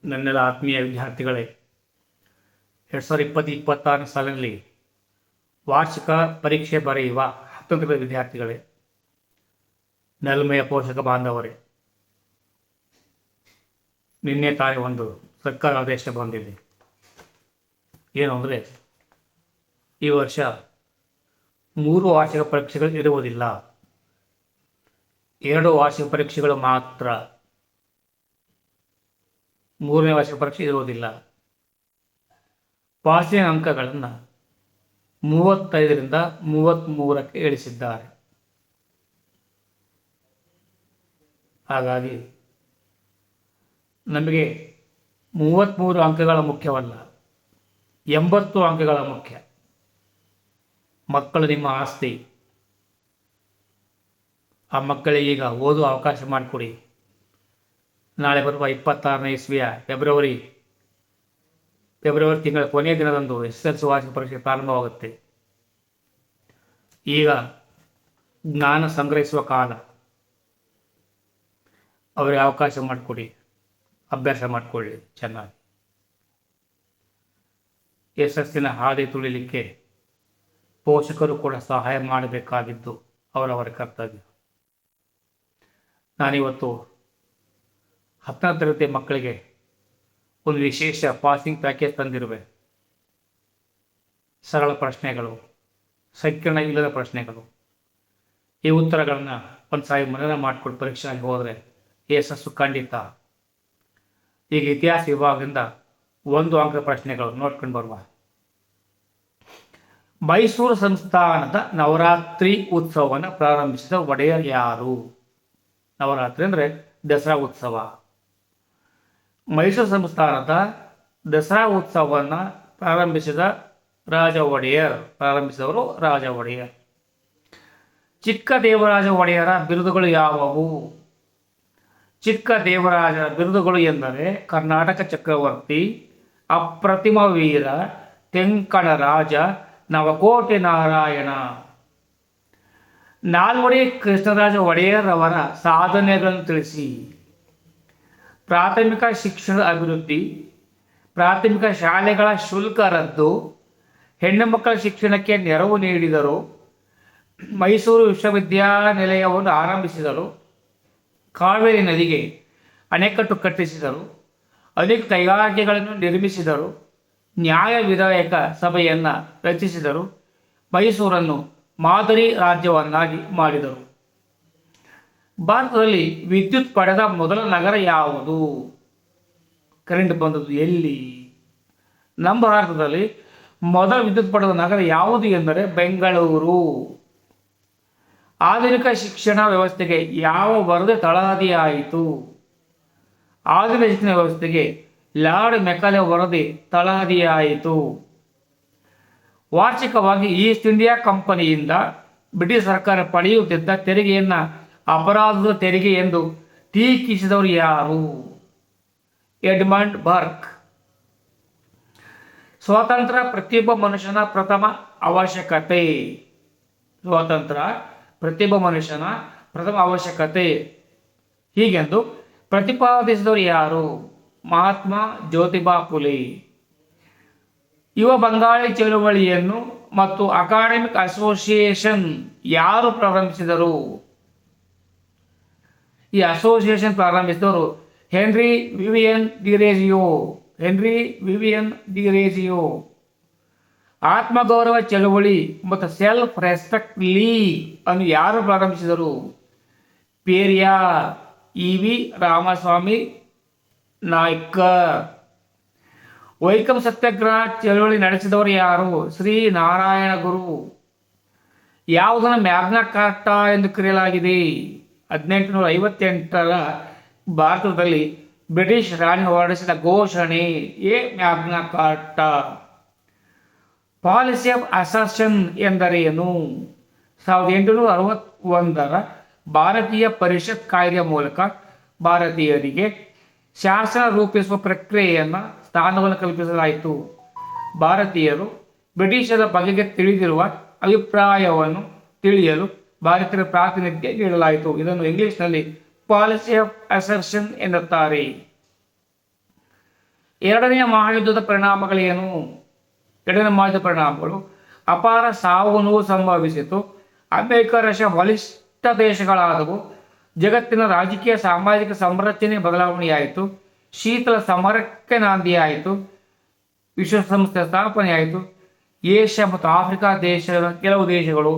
ನನ್ನೆಲ್ಲ ಆತ್ಮೀಯ ವಿದ್ಯಾರ್ಥಿಗಳೇ, 2020-26 ಸಾಲಿನಲ್ಲಿ ವಾರ್ಷಿಕ ಪರೀಕ್ಷೆ ಬರೆಯುವ 10ನೇ ವಿದ್ಯಾರ್ಥಿಗಳೇ, ನೆಲ್ಮೆಯ ಪೋಷಕ ಬಾಂಧವರೇ, ನಿನ್ನೆ ತಾನೇ ಒಂದು ಸರ್ಕಾರ ಆದೇಶ ಬಂದಿದೆ. ಏನು ಅಂದರೆ, ಈ ವರ್ಷ 3 ವಾರ್ಷಿಕ ಪರೀಕ್ಷೆಗಳು ಇರುವುದಿಲ್ಲ, 2 ವಾರ್ಷಿಕ ಪರೀಕ್ಷೆಗಳು ಮಾತ್ರ. 3ನೇ ವಾರ್ಷಿಕ ಪರೀಕ್ಷೆ ಇರುವುದಿಲ್ಲ. ಪಾಸಿನ ಅಂಕಗಳನ್ನು 35ರಿಂದ 33ಕ್ಕೆ ಇಳಿಸಿದ್ದಾರೆ. ಹಾಗಾಗಿ ನಮಗೆ 33 ಅಂಕಗಳ ಮುಖ್ಯವಲ್ಲ, 80 ಅಂಕಗಳ ಮುಖ್ಯ. ಮಕ್ಕಳು ನಿಮ್ಮ ಆಸ್ತಿ. ಆ ಮಕ್ಕಳಿಗೆ ಈಗ ಓದುವ ಅವಕಾಶ ಮಾಡಿಕೊಡಿ. ನಾಳೆ ಬರುವ 26ನೇ ಇಸ್ವಿಯ ಫೆಬ್ರವರಿ ತಿಂಗಳ ಕೊನೆಯ ದಿನದಂದು SSLC ವಾರ್ಷಿಕ ಪರೀಕ್ಷೆ ಪ್ರಾರಂಭವಾಗುತ್ತೆ. ಈಗ ಜ್ಞಾನ ಸಂಗ್ರಹಿಸುವ ಕಾಲ. ಅವರಿಗೆ ಅವಕಾಶ ಮಾಡಿಕೊಡಿ, ಅಭ್ಯಾಸ ಮಾಡಿಕೊಳ್ಳಿ ಚೆನ್ನಾಗಿ. ಯಶಸ್ಸಿನ ಹಾದಿ ತುಳಿಲಿಕ್ಕೆ ಪೋಷಕರು ಕೂಡ ಸಹಾಯ ಮಾಡಬೇಕಾಗಿದ್ದು ಅವರವರ ಕರ್ತವ್ಯ. ನಾನಿವತ್ತು 10ನೇ ತರಗತಿ ಮಕ್ಕಳಿಗೆ ಒಂದು ವಿಶೇಷ ಪಾಸಿಂಗ್ ಪ್ಯಾಕೇಜ್ ತಂದಿರುವೆ. ಸರಳ ಪ್ರಶ್ನೆಗಳು, ಸಂಕೀರ್ಣ ಇಲ್ಲದ ಪ್ರಶ್ನೆಗಳು. ಈ ಉತ್ತರಗಳನ್ನು ಒಂದು ಸಾರಿ ಮನನ ಮಾಡಿಕೊಂಡು ಪರೀಕ್ಷೆಗೆ ಹೋದರೆ ಯಶಸ್ಸು ಖಂಡಿತ. ಈಗ ಇತಿಹಾಸ ವಿಭಾಗದಿಂದ 1 ಅಂಕದ ಪ್ರಶ್ನೆಗಳು ನೋಡ್ಕೊಂಡು ಬರುವ. ಮೈಸೂರು ಸಂಸ್ಥಾನದ ನವರಾತ್ರಿ ಉತ್ಸವವನ್ನು ಪ್ರಾರಂಭಿಸಿದ ಒಡೆಯರ್ ಯಾರು? ನವರಾತ್ರಿ ಅಂದರೆ ದಸರಾ ಉತ್ಸವ. ಮೈಸೂರು ಸಂಸ್ಥಾನದ ದಸರಾ ಉತ್ಸವವನ್ನು ಪ್ರಾರಂಭಿಸಿದವರು ರಾಜ ಒಡೆಯರ್. ಚಿಕ್ಕ ದೇವರಾಜ ಒಡೆಯರ ಬಿರುದುಗಳು ಯಾವುವು? ಚಿಕ್ಕ ದೇವರಾಜರ ಬಿರುದುಗಳು ಎಂದರೆ ಕರ್ನಾಟಕ ಚಕ್ರವರ್ತಿ, ಅಪ್ರತಿಮ ವೀರ, ತೆಂಕಣ ರಾಜ, ನವಕೋಟೆ ನಾರಾಯಣ. ನಾಲ್ವಡಿ ಕೃಷ್ಣರಾಜ ಒಡೆಯರ್ ಅವರ ಸಾಧನೆಗಳನ್ನು ತಿಳಿಸಿ. ಪ್ರಾಥಮಿಕ ಶಿಕ್ಷಣ ಅಭಿವೃದ್ಧಿ, ಪ್ರಾಥಮಿಕ ಶಾಲೆಗಳ ಶುಲ್ಕ ರದ್ದು, ಹೆಣ್ಣು ಮಕ್ಕಳ ಶಿಕ್ಷಣಕ್ಕೆ ನೆರವು ನೀಡಿದರು, ಮೈಸೂರು ವಿಶ್ವವಿದ್ಯಾನಿಲಯವನ್ನು ಆರಂಭಿಸಿದರು, ಕಾವೇರಿ ನದಿಗೆ ಅಣೆಕಟ್ಟು ಕಟ್ಟಿಸಿದರು, ಅನೇಕ ಕೈಗಾರಿಕೆಗಳನ್ನು ನಿರ್ಮಿಸಿದರು, ನ್ಯಾಯ ವಿಧಾಯಕ ಸಭೆಯನ್ನು ರಚಿಸಿದರು, ಮೈಸೂರನ್ನು ಮಾದರಿ ರಾಜ್ಯವನ್ನಾಗಿ ಮಾಡಿದರು. ಭಾರತದಲ್ಲಿ ವಿದ್ಯುತ್ ಪಡೆದ ಮೊದಲ ನಗರ ಯಾವುದು? ಕರೆಂಟ್ ಬಂದದ್ದು ಎಲ್ಲಿ? ನಮ್ಮ ಭಾರತದಲ್ಲಿ ಮೊದಲ ವಿದ್ಯುತ್ ಪಡೆದ ನಗರ ಯಾವುದು ಎಂದರೆ ಬೆಂಗಳೂರು. ಆಧುನಿಕ ಶಿಕ್ಷಣ ವ್ಯವಸ್ಥೆಗೆ ಯಾವ ವರದಿ ತಳಹದಿಯಾಯಿತು? ಆಧುನಿಕ ಶಿಕ್ಷಣ ವ್ಯವಸ್ಥೆಗೆ ಲಾರ್ಡ್ ಮೆಕಾಲೆ ವರದಿ ತಳಹದಿಯಾಯಿತು. ವಾರ್ಷಿಕವಾಗಿ ಈಸ್ಟ್ ಇಂಡಿಯಾ ಕಂಪನಿಯಿಂದ ಬ್ರಿಟಿಷ್ ಸರ್ಕಾರ ಪಡೆಯುತ್ತಿದ್ದ ತೆರಿಗೆಯನ್ನು ಅಪರಾಧದ ತೆರಿಗೆ ಎಂದು ಟೀಕಿಸಿದವರು ಯಾರು? Edmund Burk. ಸ್ವಾತಂತ್ರ್ಯ ಪ್ರತಿಯೊಬ್ಬ ಮನುಷ್ಯನ ಪ್ರಥಮ ಅವಶ್ಯಕತೆ. ಸ್ವಾತಂತ್ರ್ಯ ಪ್ರತಿಯೊಬ್ಬ ಮನುಷ್ಯನ ಪ್ರಥಮ ಅವಶ್ಯಕತೆ ಹೀಗೆಂದು ಪ್ರತಿಪಾದಿಸಿದವರು ಯಾರು? ಮಹಾತ್ಮ ಜ್ಯೋತಿಬಾ ಫುಲೆ. ಯುವ ಬಂಗಾಳಿ ಚಳುವಳಿಯನ್ನು ಮತ್ತು ಅಕಾಡೆಮಿಕ್ ಅಸೋಸಿಯೇಷನ್ ಯಾರು ಪ್ರಾರಂಭಿಸಿದರು? ಈ ಅಸೋಸಿಯೇಷನ್ ಪ್ರಾರಂಭಿಸಿದವರು ಹೆನ್ರಿ ವಿವಿಯನ್ ಡಿರೇಜಿಯೋ. ಆತ್ಮಗೌರವ ಚಳುವಳಿ ಮತ್ತು ಸೆಲ್ಫ್ ರೆಸ್ಪೆಕ್ಟ್ ಲೀಗ್ ಅನ್ನು ಯಾರು ಪ್ರಾರಂಭಿಸಿದರು? ಪೆರಿಯಾರ್. ಇ.ವಿ. ರಾಮಸ್ವಾಮಿ ನಾಯ್ಕರ್. ವೈಕಂ ಸತ್ಯಾಗ್ರಹ ಚಳುವಳಿ ನಡೆಸಿದವರು ಯಾರು? ಶ್ರೀ ನಾರಾಯಣ ಗುರು. ಯಾವುದನ್ನು ಮ್ಯಾಗ್ನಾ ಕಾರ್ಟಾ ಎಂದು ಕರೆಯಲಾಗಿದೆ? 1858ರ ಭಾರತದಲ್ಲಿ ಬ್ರಿಟಿಷ್ ರಾಣಿ ಹೊರಡಿಸಿದ ಘೋಷಣೆ Magna Carta. Policy of assertion ಎಂದರೇನು? 1861ರ ಭಾರತೀಯ ಪರಿಷತ್ ಕಾಯ್ದೆಯ ಮೂಲಕ ಭಾರತೀಯರಿಗೆ ಶಾಸನ ರೂಪಿಸುವ ಪ್ರಕ್ರಿಯೆಯನ್ನು ಸ್ಥಾನವನ್ನು ಕಲ್ಪಿಸಲಾಯಿತು. ಭಾರತೀಯರು ಬ್ರಿಟಿಷರ ಬಗೆಗೆ ತಿಳಿದಿರುವ ಅಭಿಪ್ರಾಯವನ್ನು ತಿಳಿಯಲು ಭಾರತೀಯರ ಪ್ರಾತಿನಿಧ್ಯ ನೀಡಲಾಯಿತು. ಇದನ್ನು ಇಂಗ್ಲಿಷ್ನಲ್ಲಿ ಪಾಲಿಸಿ ಆಫ್ ಅಸರ್ಷನ್ ಎನ್ನುತ್ತಾರೆ. ಎರಡನೆಯ ಮಹಾಯುದ್ಧದ ಪರಿಣಾಮಗಳೇನು? ಎರಡನೇ ಮಹಾಯುದ್ಧದ ಪರಿಣಾಮಗಳು: ಅಪಾರ ಸಾವು ನೋವು ಸಂಭವಿಸಿತು. ಅಮೆರಿಕ, ರಷ್ಯಾ ಬಲಿಷ್ಠ ದೇಶಗಳಾದವು. ಜಗತ್ತಿನ ರಾಜಕೀಯ ಸಾಮಾಜಿಕ ಸಂರಚನೆ ಬದಲಾವಣೆಯಾಯಿತು. ಶೀತಲ ಸಮರಕ್ಕೆ ನಾಂದಿಯಾಯಿತು. ವಿಶ್ವಸಂಸ್ಥೆ ಸ್ಥಾಪನೆಯಾಯಿತು. ಏಷ್ಯಾ ಮತ್ತು ಆಫ್ರಿಕಾ ದೇಶದ ಕೆಲವು ದೇಶಗಳು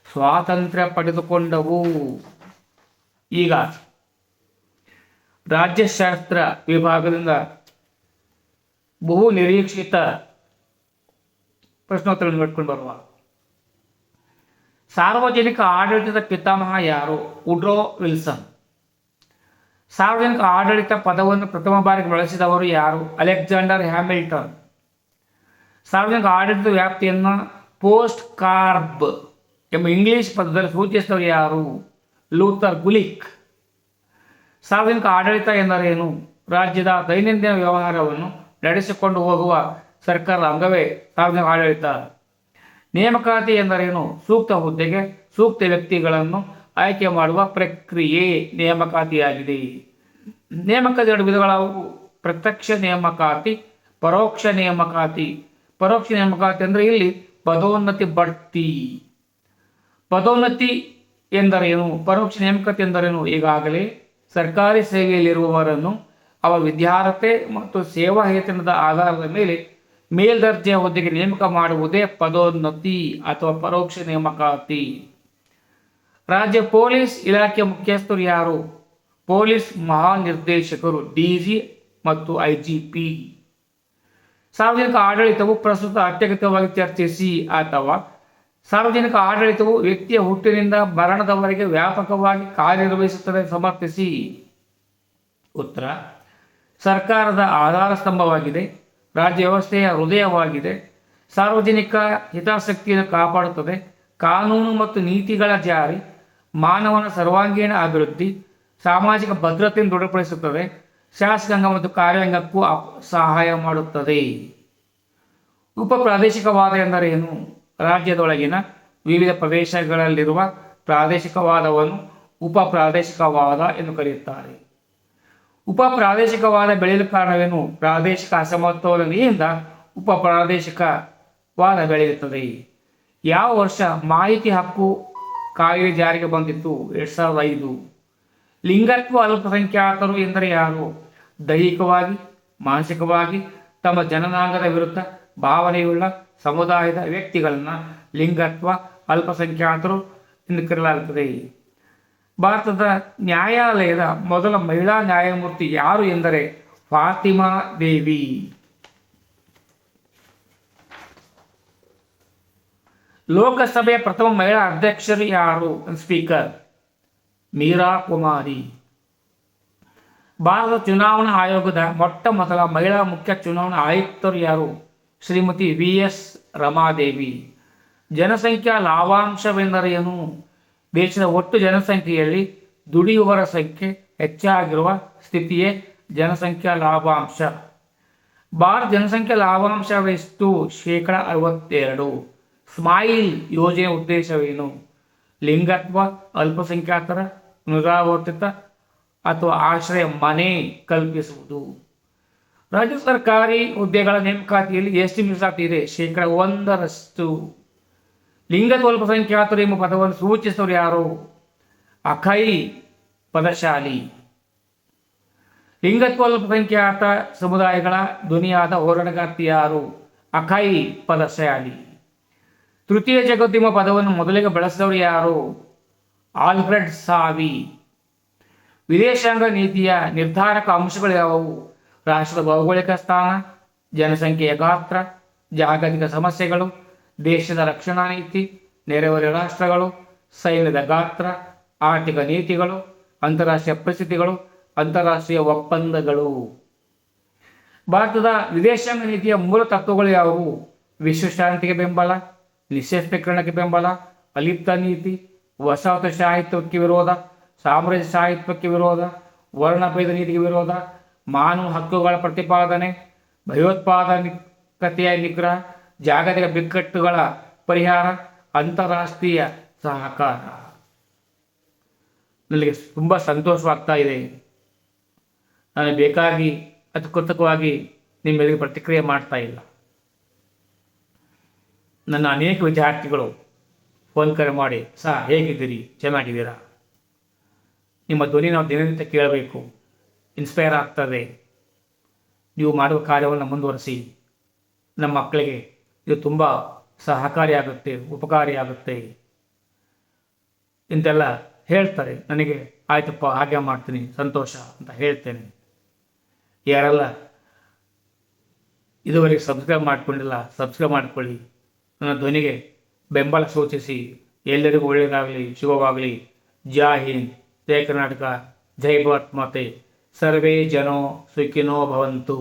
ಸ್ವಾತಂತ್ರ್ಯ ಪಡೆದುಕೊಂಡವು. ಈಗ ರಾಜ್ಯಶಾಸ್ತ್ರ ವಿಭಾಗದಿಂದ ಬಹು ನಿರೀಕ್ಷಿತ ಪ್ರಶ್ನೋತ್ತರಗಳನ್ನು ಇಟ್ಕೊಂಡು ಬರುವ ಸಾರ್ವಜನಿಕ ಆಡಳಿತದ ಪಿತಾಮಹ ಯಾರು? Woodrow Wilson. ಸಾರ್ವಜನಿಕ ಆಡಳಿತ ಪದವನ್ನು ಪ್ರಥಮ ಬಾರಿಗೆ ಬಳಸಿದವರು ಯಾರು? Alexander Hamilton. ಸಾರ್ವಜನಿಕ ಆಡಳಿತದ ವ್ಯಾಪ್ತಿಯನ್ನು ಪೋಸ್ಟ್ ಕಾರ್ಬ್ ಎಂಬ ಇಂಗ್ಲಿಷ್ ಪದದಲ್ಲಿ ಸೂಚಿಸಿದವರು ಯಾರು? ಲೂಥರ್ ಗುಲಿಕ್. ಸಾರ್ವಜನಿಕ ಆಡಳಿತ ಎಂದರೇನು? ರಾಜ್ಯದ ದೈನಂದಿನ ವ್ಯವಹಾರವನ್ನು ನಡೆಸಿಕೊಂಡು ಹೋಗುವ ಸರ್ಕಾರದ ಅಂಗವೇ ಸಾರ್ವಜನಿಕ ಆಡಳಿತ. ನೇಮಕಾತಿ ಎಂದರೇನು? ಸೂಕ್ತ ಹುದ್ದೆಗೆ ಸೂಕ್ತ ವ್ಯಕ್ತಿಗಳನ್ನು ಆಯ್ಕೆ ಮಾಡುವ ಪ್ರಕ್ರಿಯೆ ನೇಮಕಾತಿಯಾಗಿದೆ. ನೇಮಕಾತಿ ಎರಡು ವಿಧಗಳಾವು: ಪ್ರತ್ಯಕ್ಷ ನೇಮಕಾತಿ, ಪರೋಕ್ಷ ನೇಮಕಾತಿ. ಪರೋಕ್ಷ ನೇಮಕಾತಿ ಅಂದರೆ ಇಲ್ಲಿ ಪದೋನ್ನತಿ, ಬಡ್ತಿ. ಪದೋನ್ನತಿ ಎಂದರೇನು? ಪರೋಕ್ಷ ನೇಮಕಾತಿ ಎಂದರೇನು? ಈಗಾಗಲೇ ಸರ್ಕಾರಿ ಸೇವೆಯಲ್ಲಿರುವವರನ್ನು ಅವರ ವಿದ್ಯಾರ್ಹತೆ ಮತ್ತು ಸೇವಾ ವೇತನದ ಆಧಾರದ ಮೇಲೆ ಮೇಲ್ದರ್ಜೆಯ ಹುದ್ದೆಗೆ ನೇಮಕ ಮಾಡುವುದೇ ಪದೋನ್ನತಿ ಅಥವಾ ಪರೋಕ್ಷ ನೇಮಕಾತಿ. ರಾಜ್ಯ ಪೊಲೀಸ್ ಇಲಾಖೆಯ ಮುಖ್ಯಸ್ಥರು ಯಾರು? ಪೊಲೀಸ್ ಮಹಾನಿರ್ದೇಶಕರು, ಡಿಜಿ ಮತ್ತು ಐಜಿಪಿ. ಸಾರ್ವಜನಿಕ ಆಡಳಿತವು ಪ್ರಸ್ತುತ ಅತ್ಯಗತ್ಯವಾಗಿ ಚರ್ಚಿಸಿ. ಅಥವಾ ಸಾರ್ವಜನಿಕ ಆಡಳಿತವು ವ್ಯಕ್ತಿಯ ಹುಟ್ಟಿನಿಂದ ಮರಣದವರೆಗೆ ವ್ಯಾಪಕವಾಗಿ ಕಾರ್ಯನಿರ್ವಹಿಸುತ್ತದೆ. ಸಮರ್ಥಿಸಿ. ಉತ್ತರ: ಸರ್ಕಾರದ ಆಧಾರ ಸ್ತಂಭವಾಗಿದೆ. ರಾಜ್ಯ ವ್ಯವಸ್ಥೆಯ ಹೃದಯವಾಗಿದೆ. ಸಾರ್ವಜನಿಕ ಹಿತಾಸಕ್ತಿಯನ್ನು ಕಾಪಾಡುತ್ತದೆ. ಕಾನೂನು ಮತ್ತು ನೀತಿಗಳ ಜಾರಿ, ಮಾನವನ ಸರ್ವಾಂಗೀಣ ಅಭಿವೃದ್ಧಿ, ಸಾಮಾಜಿಕ ಭದ್ರತೆಯನ್ನು ದೃಢಪಡಿಸುತ್ತದೆ. ಶಾಸಕಾಂಗ ಮತ್ತು ಕಾರ್ಯಾಂಗಕ್ಕೂ ಸಹಾಯ ಮಾಡುತ್ತದೆ. ಉಪ ಪ್ರಾದೇಶಿಕವಾದ ಎಂದರೇನು? ರಾಜ್ಯದೊಳಗಿನ ವಿವಿಧ ಪ್ರದೇಶಗಳಲ್ಲಿರುವ ಪ್ರಾದೇಶಿಕವಾದವನ್ನು ಉಪ ಪ್ರಾದೇಶಿಕವಾದ ಎಂದು ಕರೆಯುತ್ತಾರೆ. ಉಪ ಪ್ರಾದೇಶಿಕವಾದ ಬೆಳೆಯಲು ಕಾರಣವೇನು? ಪ್ರಾದೇಶಿಕ ಅಸಮತೋಲನೆಯಿಂದ ಉಪ ಪ್ರಾದೇಶಿಕವಾದ ಬೆಳೆಯುತ್ತದೆ. ಯಾವ ವರ್ಷ ಮಾಹಿತಿ ಹಕ್ಕು ಕಾಯ್ದೆ ಜಾರಿಗೆ ಬಂದಿತ್ತು? 2005. ಲಿಂಗತ್ವ ಅಲ್ಪಸಂಖ್ಯಾತರು ಎಂದರೆ ಯಾರು? ದೈಹಿಕವಾಗಿ, ಮಾನಸಿಕವಾಗಿ ತಮ್ಮ ಜನನಾಂಗದ ವಿರುದ್ಧ ಭಾವನೆಯುಳ್ಳ ಸಮುದಾಯದ ವ್ಯಕ್ತಿಗಳನ್ನು ಲಿಂಗತ್ವ ಅಲ್ಪಸಂಖ್ಯಾತರು ಎಂದು ಕರೆಯಲಾಗುತ್ತದೆ. ಭಾರತದ ನ್ಯಾಯಾಲಯದ ಮೊದಲ ಮಹಿಳಾ ನ್ಯಾಯಮೂರ್ತಿ ಯಾರು ಎಂದರೆ ಫಾತಿಮಾ ದೇವಿ. ಲೋಕಸಭೆಯ ಪ್ರಥಮ ಮಹಿಳಾ ಅಧ್ಯಕ್ಷರು ಯಾರು? ಸ್ಪೀಕರ್ ಮೀರಾ ಕುಮಾರಿ. ಭಾರತ ಚುನಾವಣಾ ಆಯೋಗದ ಮೊಟ್ಟ ಮೊದಲ ಮಹಿಳಾ ಮುಖ್ಯ ಚುನಾವಣಾ ಆಯುಕ್ತರು ಯಾರು? ಶ್ರೀಮತಿ VS ರಮಾದೇವಿ. ಜನಸಂಖ್ಯಾ ಲಾಭಾಂಶವೆಂದರೇನು? ದೇಶದ ಒಟ್ಟು ಜನಸಂಖ್ಯೆಯಲ್ಲಿ ದುಡಿಯುವವರ ಸಂಖ್ಯೆ ಹೆಚ್ಚಾಗಿರುವ ಸ್ಥಿತಿಯೇ ಜನಸಂಖ್ಯಾ ಲಾಭಾಂಶ. ಭಾರತ ಜನಸಂಖ್ಯಾ ಲಾಭಾಂಶವೆಷ್ಟು? 62%. ಸ್ಮೈಲ್ ಯೋಜನೆ ಉದ್ದೇಶವೇನು? ಲಿಂಗತ್ವ ಅಲ್ಪಸಂಖ್ಯಾತರ ಪುನರಾವರ್ತಿತ ಅಥವಾ ಆಶ್ರಯ ಮನೆ ಕಲ್ಪಿಸುವುದು. ರಾಜ್ಯ ಸರ್ಕಾರಿ ಹುದ್ದೆಗಳ ನೇಮಕಾತಿಯಲ್ಲಿ ಎಷ್ಟು ಮೀಸಲಾತಿ ಇದೆ? 1%. ಲಿಂಗತ್ವ ಅಲ್ಪಸಂಖ್ಯಾತರು ಎಂಬ ಪದವನ್ನು ಸೂಚಿಸಿದವರು ಯಾರು? ಅಖೈ ಪದಶಾಲಿ. ಲಿಂಗತ್ವ ಅಲ್ಪಸಂಖ್ಯಾತ ಸಮುದಾಯಗಳ ಧ್ವನಿಯಾದ ಹೋರಾಟಗಾರ್ತಿ ಯಾರು? ಅಖೈ ಪದಶಾಲಿ. ತೃತೀಯ ಜಗದ್ದಿಮ ಪದವನ್ನು ಮೊದಲಿಗೆ ಬಳಸಿದವರು ಯಾರು? ಆಲ್ಫ್ರೆಡ್ ಸಾವಿ. ವಿದೇಶಾಂಗ ನೀತಿಯ ನಿರ್ಧಾರಕ ಅಂಶಗಳು ಯಾವುವು? ರಾಷ್ಟ್ರದ ಭೌಗೋಳಿಕ ಸ್ಥಾನ, ಜನಸಂಖ್ಯೆಯ ಗಾತ್ರ, ಜಾಗತಿಕ ಸಮಸ್ಯೆಗಳು, ದೇಶದ ರಕ್ಷಣಾ ನೀತಿ, ನೆರೆಹೊರೆ ರಾಷ್ಟ್ರಗಳು, ಸೈನ್ಯದ ಗಾತ್ರ, ಆರ್ಥಿಕ ನೀತಿಗಳು, ಅಂತಾರಾಷ್ಟ್ರೀಯ ಪರಿಸ್ಥಿತಿಗಳು, ಅಂತಾರಾಷ್ಟ್ರೀಯ ಒಪ್ಪಂದಗಳು. ಭಾರತದ ವಿದೇಶಾಂಗ ನೀತಿಯ ಮೂಲ ತತ್ವಗಳು ಯಾವುವು? ವಿಶ್ವಶಾಂತಿಗೆ ಬೆಂಬಲ, ನಿಶ್ಶಸ್ತ್ರೀಕರಣಕ್ಕೆ ಬೆಂಬಲ, ಅಲಿಪ್ತ ನೀತಿ, ವಸಾಹತುಶಾಹಿತ್ವಕ್ಕೆ ವಿರೋಧ, ಸಾಮ್ರಾಜ್ಯಶಾಹಿತ್ವಕ್ಕೆ ವಿರೋಧ, ವರ್ಣಭೇದ ನೀತಿಗೆ ವಿರೋಧ, ಮಾನವ ಹಕ್ಕುಗಳ ಪ್ರತಿಪಾದನೆ, ಭಯೋತ್ಪಾದಕತೆಯ ನಿಗ್ರಹ, ಜಾಗತಿಕ ಬಿಕ್ಕಟ್ಟುಗಳ ಪರಿಹಾರ, ಅಂತಾರಾಷ್ಟ್ರೀಯ ಸಹಕಾರ. ನನಗೆ ತುಂಬ ಸಂತೋಷವಾಗ್ತಾ ಇದೆ. ನಾನು ಬೇಕಾಗಿ ಅತಿ ಕೃತಕವಾಗಿ ನಿಮ್ಮೆಲ್ಲರಿಗೂ ಪ್ರತಿಕ್ರಿಯೆ ಮಾಡ್ತಾ ಇಲ್ಲ. ನನ್ನ ಅನೇಕ ವಿದ್ಯಾರ್ಥಿಗಳು ಫೋನ್ ಕರೆ ಮಾಡಿ, ಸರ್ ಹೇಗಿದ್ದೀರಿ, ಚೆನ್ನಾಗಿದ್ದೀರಾ, ನಿಮ್ಮ ಧ್ವನಿ ನಾವು ದಿನನಿತ್ಯ ಕೇಳಬೇಕು, ಇನ್ಸ್ಪೈರ್ ಆಗ್ತದೆ, ನೀವು ಮಾಡುವ ಕಾರ್ಯವನ್ನು ಮುಂದುವರಿಸಿ, ನಮ್ಮ ಮಕ್ಕಳಿಗೆ ಇದು ತುಂಬ ಸಹಕಾರಿಯಾಗುತ್ತೆ, ಉಪಕಾರಿಯಾಗುತ್ತೆ ಇಂತೆಲ್ಲ ಹೇಳ್ತಾರೆ. ನನಗೆ ಆಯ್ತಪ್ಪ ಹಾಗೆ ಮಾಡ್ತೀನಿ, ಸಂತೋಷ ಅಂತ ಹೇಳ್ತೇನೆ. ಯಾರೆಲ್ಲ ಇದುವರೆಗೆ ಸಬ್ಸ್ಕ್ರೈಬ್ ಮಾಡ್ಕೊಂಡಿಲ್ಲ, ಸಬ್ಸ್ಕ್ರೈಬ್ ಮಾಡ್ಕೊಳ್ಳಿ. ನನ್ನ ಧ್ವನಿಗೆ ಬೆಂಬಲ ಸೂಚಿಸಿ. ಎಲ್ಲರಿಗೂ ಒಳ್ಳೆಯದಾಗಲಿ, ಶುಭವಾಗಲಿ. ಜೈ ಹಿಂದ್, ಜೈ ಕರ್ನಾಟಕ, ಜೈ ಭಾರತ್ ಮಾತೆ. ಸರ್ವೇ ಜನೋ ಸುಖಿನೋ ಭವಂತು.